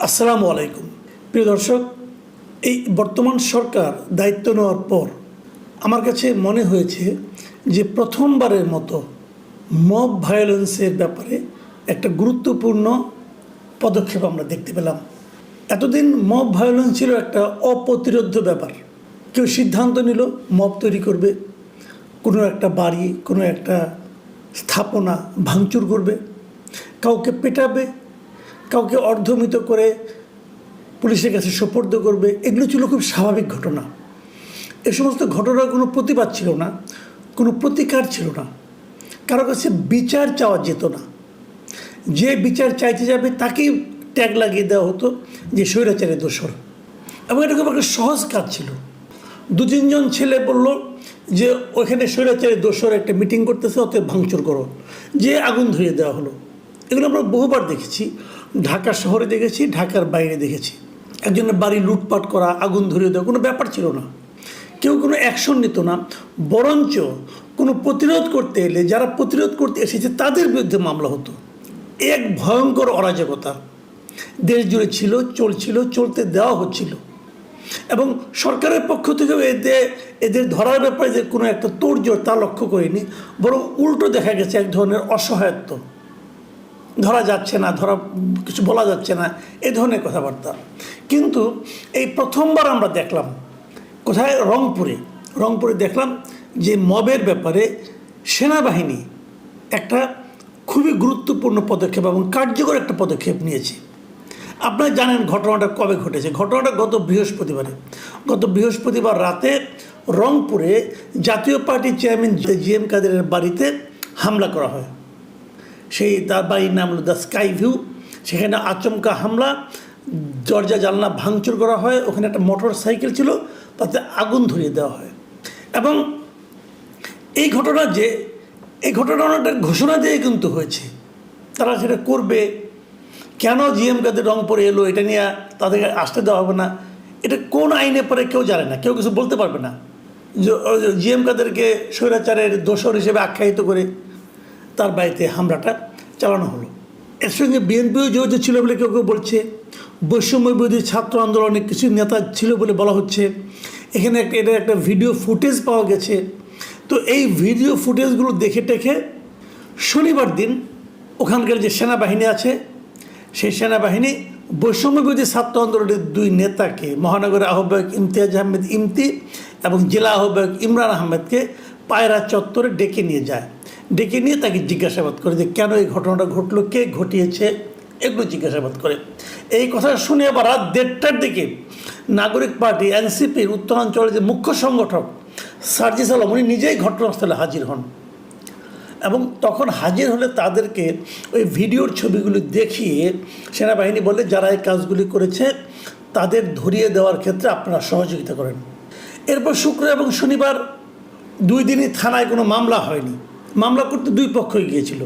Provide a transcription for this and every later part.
আসসালামু আলাইকুম। প্রিয় দর্শক, এই বর্তমান সরকার দায়িত্ব নেওয়ার পর আমার কাছে মনে হয়েছে যে প্রথমবারের মতো মব ভায়োলেন্সের ব্যাপারে একটা গুরুত্বপূর্ণ পদক্ষেপ আমরা দেখতে পেলাম। এতদিন মব ভায়োলেন্স ছিল একটা অপ্রতিরোধ্য ব্যাপার। কেউ সিদ্ধান্ত নিল মব তৈরি করবে, কোনো একটা বাড়ি, কোনো একটা স্থাপনা ভাঙচুর করবে, কাউকে পেটাবে, কাউকে অর্ধমৃত করে পুলিশের কাছে সোপর্দ করবে। এগুলো ছিল খুব স্বাভাবিক ঘটনা। এ সমস্ত ঘটনার কোনো প্রতিবাদ ছিল না, কোনো প্রতিকার ছিল না, কারো কাছে বিচার চাওয়া যেত না। যে বিচার চাইতে যাবে তাকেই ট্যাগ লাগিয়ে দেওয়া হতো যে স্বৈরাচারের দোসর। এবং এটা খুব একটা সহজ কাজ ছিল। 2-3 জন ছেলে বলল যে ওইখানে স্বৈরাচারের দোসর একটা মিটিং করতেছে, অতএব ভাঙচুর করো, যে আগুন ধরিয়ে দেওয়া হলো। এগুলো আমরা বহুবার দেখেছি, ঢাকা শহরে দেখেছি, ঢাকার বাইরে দেখেছি। একজনের বাড়ি লুটপাট করা, আগুন ধরিয়ে দেওয়া কোনো ব্যাপার ছিল না। কেউ কোনো অ্যাকশন নিত না, বরঞ্চ কোনো প্রতিরোধ করতে এলে যারা প্রতিরোধ করতে এসেছে তাদের বিরুদ্ধে মামলা হতো। এক ভয়ঙ্কর অরাজকতা দেশ জুড়ে ছিল, চলছিল, চলতে দেওয়া হচ্ছিল। এবং সরকারের পক্ষ থেকেও এদের ধরার ব্যাপারে যে কোনো একটা তোড়জোড় তা লক্ষ্য করিনি, বরং উল্টো দেখা গেছে এক ধরনের অসহায়ত্ব। ধরা যাচ্ছে না, কিছু বলা যাচ্ছে না, এ ধরনের কথাবার্তা। কিন্তু এই প্রথমবার আমরা দেখলাম কোথায়, রংপুরে দেখলাম যে মবের ব্যাপারে সেনাবাহিনী একটা খুবই গুরুত্বপূর্ণ পদক্ষেপ এবং কার্যকর একটা পদক্ষেপ নিয়েছে। আপনারা জানেন ঘটনাটা কবে ঘটেছে। ঘটনাটা গত বৃহস্পতিবার রাতে রংপুরে জাতীয় পার্টির চেয়ারম্যান জিএম কাদেরের বাড়িতে হামলা করা হয়। তার বাড়ির নাম হলো দ্য স্কাই ভিউ। সেখানে আচমকা হামলা, দরজা জানলা ভাঙচুর করা হয়। ওখানে একটা মোটর সাইকেল ছিল, তাতে আগুন ধরিয়ে দেওয়া হয়। এবং এই ঘটনাটা ঘোষণা দিয়ে কিন্তু হয়েছে তারা সেটা করবে। কেন জিএম কাদের রংপুরে এলো এটা নিয়ে তাদেরকে আসতে দেওয়া হবে না, এটা কোন আইনে পরে কেউ জানে না, কেউ কিছু বলতে পারবে না। জিএম কাদেরকে স্বৈরাচারের দোসর হিসেবে আখ্যায়িত করে তার বাড়িতে হামলাটা চালানো হলো। এর সঙ্গে বিএনপিও জড়িত ছিল বলে কেউ বলছে। বৈষম্য বিরোধী ছাত্র আন্দোলনের কিছু নেতা ছিল বলে বলা হচ্ছে। এখানে এটার একটা ভিডিও ফুটেজ পাওয়া গেছে। তো এই ভিডিও ফুটেজগুলো দেখে টেখে শনিবার দিন ওখানকার যে সেনাবাহিনী আছে, সেই সেনাবাহিনী বৈষম্য বিরোধী ছাত্র আন্দোলনের 2 নেতাকে, মহানগরের আহ্বায়ক ইমতিয়াজ আহমেদ ইমতি এবং জেলা আহ্বায়ক ইমরান আহমেদকে পায়রা চত্বরে ডেকে নিয়ে তাকে জিজ্ঞাসাবাদ করে যে কেন এই ঘটনাটা ঘটলো, কে ঘটিয়েছে, এগুলো জিজ্ঞাসাবাদ করে। এই কথা শুনে আবার রাত 1:30টার দিকে নাগরিক পার্টি এনসিপির উত্তরাঞ্চলের যে মুখ্য সংগঠক সার্জিস আলম, উনি নিজেই ঘটনাস্থলে হাজির হন। এবং তখন হাজির হলে তাদেরকে ওই ভিডিওর ছবিগুলি দেখিয়ে সেনাবাহিনী বলে যারা এই কাজগুলি করেছে তাদের ধরিয়ে দেওয়ার ক্ষেত্রে আপনারা সহযোগিতা করেন। এরপর শুক্র এবং শনিবার 2 দিনই থানায় কোনো মামলা হয়নি। মামলা করতে 2 পক্ষই গিয়েছিল।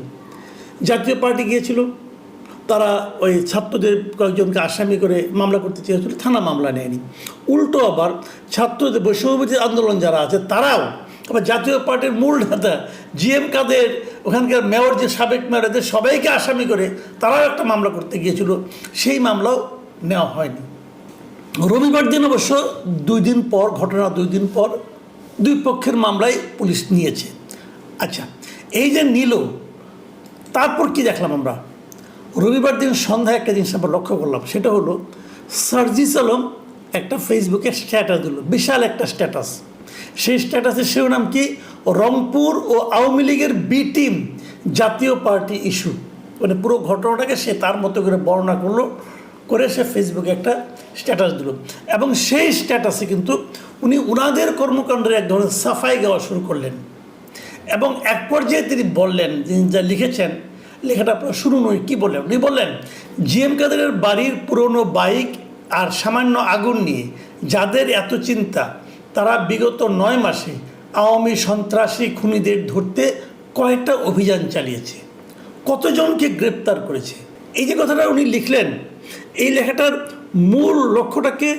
জাতীয় পার্টি গিয়েছিল, তারা ওই ছাত্রদের কয়েকজনকে আসামি করে মামলা করতে চেয়েছিল, থানা মামলা নেয়নি। উল্টো আবার ছাত্রদের বৈষম্যবিরোধী আন্দোলন যারা আছে তারাও আবার জাতীয় পার্টির মূল নেতা জিএম কাদের, ওখানকার মেয়র যে সাবেক মেয়র, এদের সবাইকে আসামি করে তারাও একটা মামলা করতে গিয়েছিল, সেই মামলাও নেওয়া হয়নি। রবিবার দিন অবশ্য 2 দিন পর, ঘটনা 2 দিন পর 2 পক্ষের মামলায় পুলিশ নিয়েছে। আচ্ছা, এই যে নিল, তারপর কি দেখলাম আমরা? রবিবার দিন সন্ধ্যায় একটা জিনিস আমরা লক্ষ্য করলাম, সেটা হলো সার্জিস আলম একটা ফেসবুকে স্ট্যাটাস দিল, বিশাল একটা স্ট্যাটাস। সেই স্ট্যাটাসের শিরোনাম কি? রংপুর ও আওয়ামী লীগের বি টিম জাতীয় পার্টি ইস্যু। মানে পুরো ঘটনাটাকে সে তার মতো করে বর্ণনা করে সে ফেসবুকে একটা স্ট্যাটাস দিল। এবং সেই স্ট্যাটাসে কিন্তু উনি উনাদের কর্মকাণ্ডের এক ধরনের সাফাই গাওয়া শুরু করলেন। এবং এক পর্যায়ে তিনি বললেন, যিনি যা লিখেছেন, লেখাটা আপনারা শুনুন উনি কী বললেন। উনি বললেন, জিএম কাদেরের বাড়ির পুরনো বাইক আর সামান্য আগুন নিয়ে যাদের এত চিন্তা, তারা বিগত 9 মাসে আওয়ামী সন্ত্রাসী খুনিদের ধরতে কয়েকটা অভিযান চালিয়েছে, কতজনকে গ্রেপ্তার করেছে। এই যে কথাটা উনি লিখলেন, এই লেখাটার মূল লক্ষ্যটাকে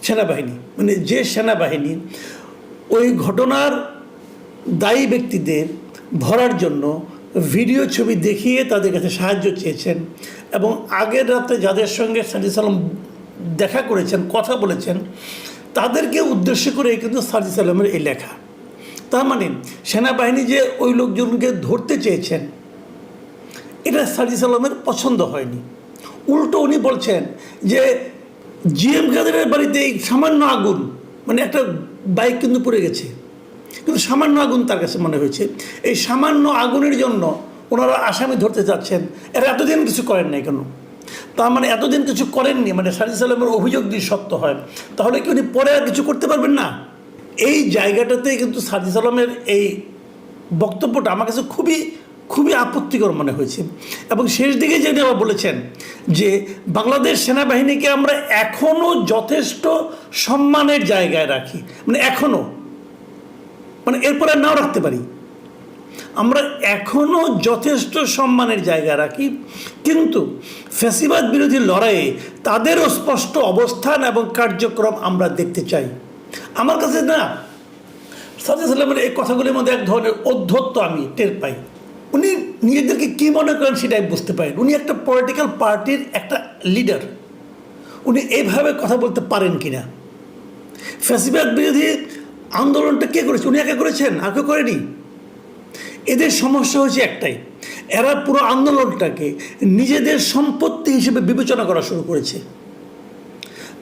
সেনাবাহিনী, মানে যে সেনাবাহিনী ওই ঘটনার দায়ী ব্যক্তিদের ধরার জন্য ভিডিও ছবি দেখিয়ে তাদের কাছে সাহায্য চেয়েছেন এবং আগের রাতে যাদের সঙ্গে সাজিদ আলম দেখা করেছেন, কথা বলেছেন, তাদেরকে উদ্দেশ্য করে কিন্তু সাজিদ আলমের এই লেখা। তার মানে সেনাবাহিনী যে ওই লোকজনকে ধরতে চেয়েছেন, এটা সাজিদ আলমের পছন্দ হয়নি। উল্টো উনি বলছেন যে জিএম কাদেরের বাড়িতে এই সামান্য আগুন, মানে একটা বাইক কিন্তু পড়ে গেছে, কিন্তু সামান্য আগুন তার কাছে মনে হয়েছে। এই সামান্য আগুনের জন্য ওনারা আসামি ধরতে চাচ্ছেন। এরা এতদিন কিছু করেন নাই কেন? তার মানে এতদিন কিছু করেননি, মানে সাজিদ আলমের অভিযোগ যদি সত্য হয়, তাহলে কি উনি পরে আর কিছু করতে পারবেন না? এই জায়গাটাতেই কিন্তু সাজিদ আলমের এই বক্তব্যটা আমার কাছে খুবই খুবই আপত্তিকর মনে হয়েছে। এবং শেষ দিকে যেটা আবার বলেছেন যে বাংলাদেশ সেনাবাহিনীকে আমরা এখনও যথেষ্ট সম্মানের জায়গায় রাখি, মানে এখনও, মানে এরপরে নাও রাখতে পারি, আমরা এখনও যথেষ্ট সম্মানের জায়গা রাখি, কিন্তু ফ্যাসিবাদ বিরোধী লড়াইয়ে তাদেরও স্পষ্ট অবস্থান এবং কার্যক্রম আমরা দেখতে চাই। আমার কাছে না সাজিদ আলমের এই কথাগুলির মধ্যে এক ধরনের অধ্যত্ব আমি টের পাই। উনি নিজেদেরকে কী মনে করেন সেটাই বুঝতে পারেন। উনি একটা পলিটিক্যাল পার্টির একটা লিডার, উনি এইভাবে কথা বলতে পারেন কিনা। ফ্যাসিবাদ বিরোধী আন্দোলনটা কে করেছে? উনি একা করেছেন, আর কেউ করেনি। এদের সমস্যা হচ্ছে একটাই, এরা পুরো আন্দোলনটাকে নিজেদের সম্পত্তি হিসেবে বিবেচনা করা শুরু করেছে।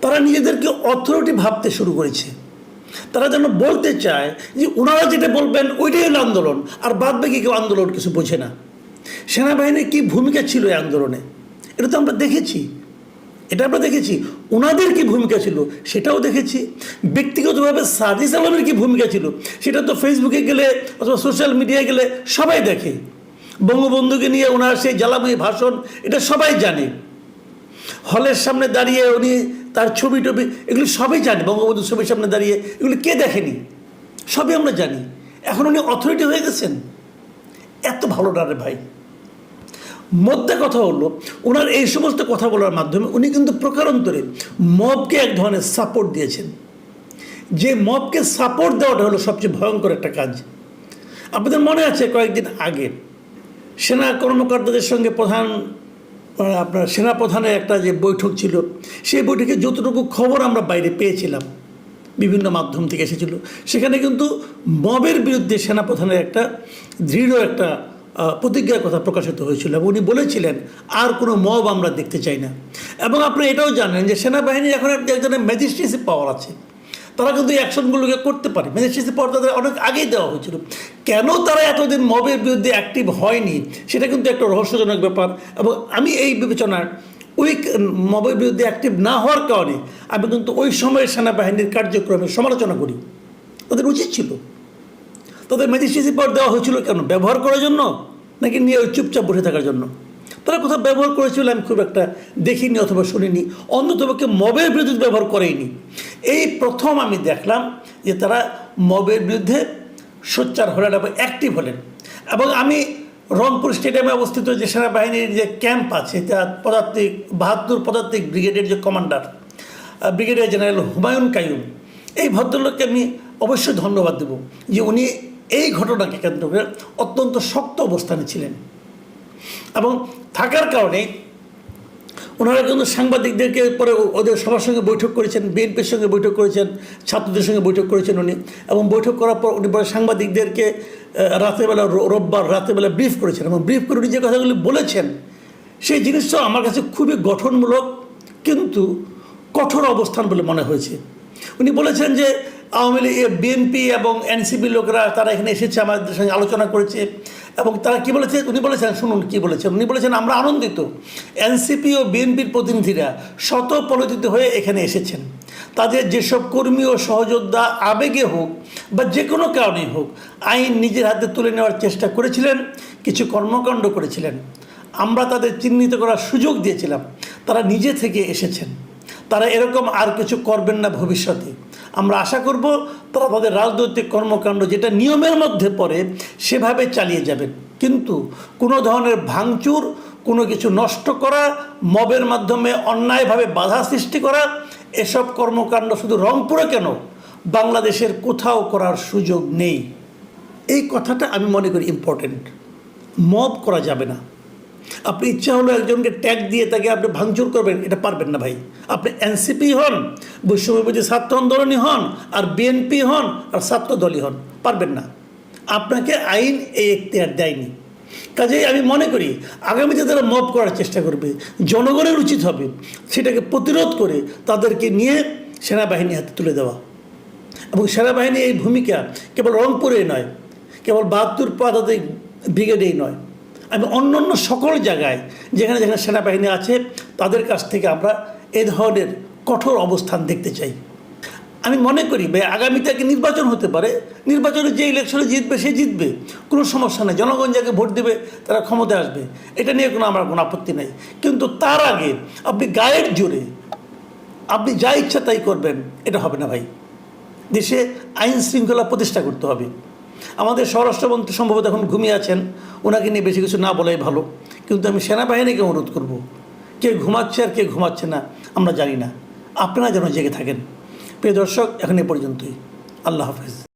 তারা নিজেদেরকে অথরিটি ভাবতে শুরু করেছে। তারা যেন বলতে চায় যে ওনারা যেটা বলবেন ওইটাই হলো আন্দোলন, আর বাদ বাকি কেউ আন্দোলন কিছু বোঝে না। সেনাবাহিনীর কী ভূমিকা ছিল এই আন্দোলনে, এটা তো আমরা দেখেছি। ওনাদের কি ভূমিকা ছিল সেটাও দেখেছি। ব্যক্তিগতভাবে সাজিদ আলমের কি ভূমিকা ছিল সেটা তো ফেসবুকে গেলে অথবা সোশ্যাল মিডিয়ায় গেলে সবাই দেখে। বঙ্গবন্ধুকে নিয়ে ওনার সেই জ্বালাময়ী ভাষণ, এটা সবাই জানে। হলের সামনে দাঁড়িয়ে উনি তার ছবি টবি, এগুলি সবাই জানে। বঙ্গবন্ধুর ছবির সামনে দাঁড়িয়ে এগুলি কে দেখেনি? সবই আমরা জানি। এখন উনি অথরিটি হয়ে গেছেন, এত ভালো না রে ভাই। মধ্যে কথা হলো, ওনার এই সমস্ত কথা বলার মাধ্যমে উনি কিন্তু প্রকারান্তরে মবকে এক ধরনের সাপোর্ট দিয়েছেন। যে মবকে সাপোর্ট দেওয়াটা হলো সবচেয়ে ভয়ঙ্কর একটা কাজ। আপনাদের মনে আছে কয়েকদিন আগে সেনা কর্মকর্তাদের সঙ্গে আপনার সেনাপ্রধানের একটা যে বৈঠক ছিল, সেই বৈঠকে যতটুকু খবর আমরা বাইরে পেয়েছিলাম, বিভিন্ন মাধ্যম থেকে এসেছিল, সেখানে কিন্তু মবের বিরুদ্ধে সেনাপ্রধানের একটা দৃঢ় একটা প্রতিজ্ঞার কথা প্রকাশিত হয়েছিল। এবং উনি বলেছিলেন আর কোনো মব আমরা দেখতে চাই না। এবং আপনি এটাও জানেন যে সেনাবাহিনীর এখন একজনের ম্যাজিস্ট্রেসি পাওয়ার আছে, তারা কিন্তু এই অ্যাকশনগুলোকে করতে পারে। ম্যাজিস্ট্রেসি পাওয়ার তাদের অনেক আগেই দেওয়া হয়েছিল। কেন তারা এতদিন মবের বিরুদ্ধে অ্যাক্টিভ হয়নি সেটা কিন্তু একটা রহস্যজনক ব্যাপার। এবং আমি এই বিবেচনার ওই মবের বিরুদ্ধে অ্যাক্টিভ না হওয়ার কারণে আমি কিন্তু ওই সময়ের সেনাবাহিনীর কার্যক্রমের সমালোচনা করি। তাদের উচিত ছিল, তাদের ম্যাজিস্ট্রেসি পাওয়ার দেওয়া হয়েছিল কেন? ব্যবহার করার জন্য নাকি নিয়ে ওই চুপচাপ বসে থাকার জন্য? তারা কোথাও ব্যবহার করেছিল আমি খুব একটা দেখিনি অথবা শুনিনি। অন্ততপক্ষে মবের বিরুদ্ধে ব্যবহার করেইনি। এই প্রথম আমি দেখলাম যে তারা মবের বিরুদ্ধে সোচ্চার হলেন এবং অ্যাক্টিভ হলেন। এবং আমি রংপুর স্টেডিয়ামে অবস্থিত যে সেনাবাহিনীর যে ক্যাম্প আছে, যা 72 পদাতিক ব্রিগেডের যে commander brigadier general Humayun Qayyum, এই ভদ্রলোককে আমি অবশ্যই ধন্যবাদ দেব যে উনি এই ঘটনাকে কেন্দ্র করে অত্যন্ত শক্ত অবস্থানে ছিলেন। এবং থাকার কারণে ওনারা কিন্তু সাংবাদিকদেরকে পরে ওদের সবার সঙ্গে বৈঠক করেছেন, বিএনপির সঙ্গে বৈঠক করেছেন, ছাত্রদের সঙ্গে বৈঠক করেছেন উনি। এবং বৈঠক করার পর উনি পরে সাংবাদিকদেরকে রাতেরবেলা, রোববার রাতেরবেলা ব্রিফ করেছেন। এবং ব্রিফ করে উনি যে কথাগুলি বলেছেন সেই জিনিসটা আমার কাছে খুবই গঠনমূলক কিন্তু কঠোর অবস্থান বলে মনে হয়েছে। উনি বলেছেন যে আওয়ামী লীগ, বিএনপি এবং এনসিপি লোকেরা তারা এখানে এসেছে, আমাদের সঙ্গে আলোচনা করেছে। এবং তারা কী বলেছে উনি বলেছেন, শুনুন কী বলেছেন। উনি বলেছেন আমরা আনন্দিত এনসিপি ও বিএনপির প্রতিনিধিরা স্বতঃপ্রণোদিত হয়ে এখানে এসেছেন। তাদের যেসব কর্মী ও সহযোদ্ধা আবেগে হোক বা যে কোনো কারণেই হোক আইন নিজের হাতে তুলে নেওয়ার চেষ্টা করেছিলেন, কিছু কর্মকাণ্ড করেছিলেন, আমরা তাদের চিহ্নিত করার সুযোগ দিয়েছিলাম। তারা নিজে থেকে এসেছেন, তারা এরকম আর কিছু করবেন না ভবিষ্যতে। আমরা আশা করব তারা তাদের রাজনৈতিক কর্মকাণ্ড যেটা নিয়মের মধ্যে পড়ে সেভাবে চালিয়ে যাবেন। কিন্তু কোনো ধরনের ভাঙচুর, কোনো কিছু নষ্ট করা, মবের মাধ্যমে অন্যায়ভাবে বাধা সৃষ্টি করা, এসব কর্মকাণ্ড শুধু রংপুরে কেন বাংলাদেশের কোথাও করার সুযোগ নেই। এই কথাটা আমি মনে করি ইম্পর্টেন্ট। মব করা যাবে না। আপনি ইচ্ছা হলো একজনকে ট্যাগ দিয়ে তাকে আপনি ভাঙচুর করবেন, এটা পারবেন না ভাই। আপনি এনসিপি হন, বৈষম্যবিরোধী ছাত্র আন্দোলনী হন, আর বিএনপি হন, আর ছাত্র দলই হন, পারবেন না। আপনাকে আইন এই এখতিয়ার দেয়নি। কাজেই আমি মনে করি আগামীতে তারা মব করার চেষ্টা করবে, জনগণের উচিত হবে সেটাকে প্রতিরোধ করে তাদেরকে নিয়ে সেনাবাহিনী হাতে তুলে দেওয়া। এবং সেনাবাহিনী এই ভূমিকা কেবল রংপুরে নয়, কেবল ৭২ পদাতিক ব্রিগেডেই নয়, আমি অন্য অন্য সকল জায়গায় যেখানে যেখানে সেনাবাহিনী আছে তাদের কাছ থেকে আমরা এ ধরনের কঠোর অবস্থান দেখতে চাই। আমি মনে করি ভাই আগামীতে একটা নির্বাচন হতে পারে, নির্বাচনে যে ইলেকশনে জিতবে সে জিতবে, কোনো সমস্যা নেই, জনগণ যাকে ভোট দেবে তারা ক্ষমতায় আসবে, এটা নিয়ে আমার কোনো আপত্তি নেই। কিন্তু তার আগে আপনি গায়ের জোরে আপনি যা ইচ্ছা তাই করবেন, এটা হবে না ভাই। দেশে আইন শৃঙ্খলা প্রতিষ্ঠা করতে হবে। আমাদের স্বরাষ্ট্রমন্ত্রী সম্ভবত এখন ঘুমিয়ে আছেন, ওনাকে নিয়ে বেশি কিছু না বলাই ভালো। কিন্তু আমি সেনাবাহিনীকে অনুরোধ করব, কে ঘুমাচ্ছে আর কে ঘুমাচ্ছে না আমরা জানি না, আপনারা যেন জেগে থাকেন। প্রিয় দর্শক, এখন এ পর্যন্তই। আল্লাহ হাফেজ।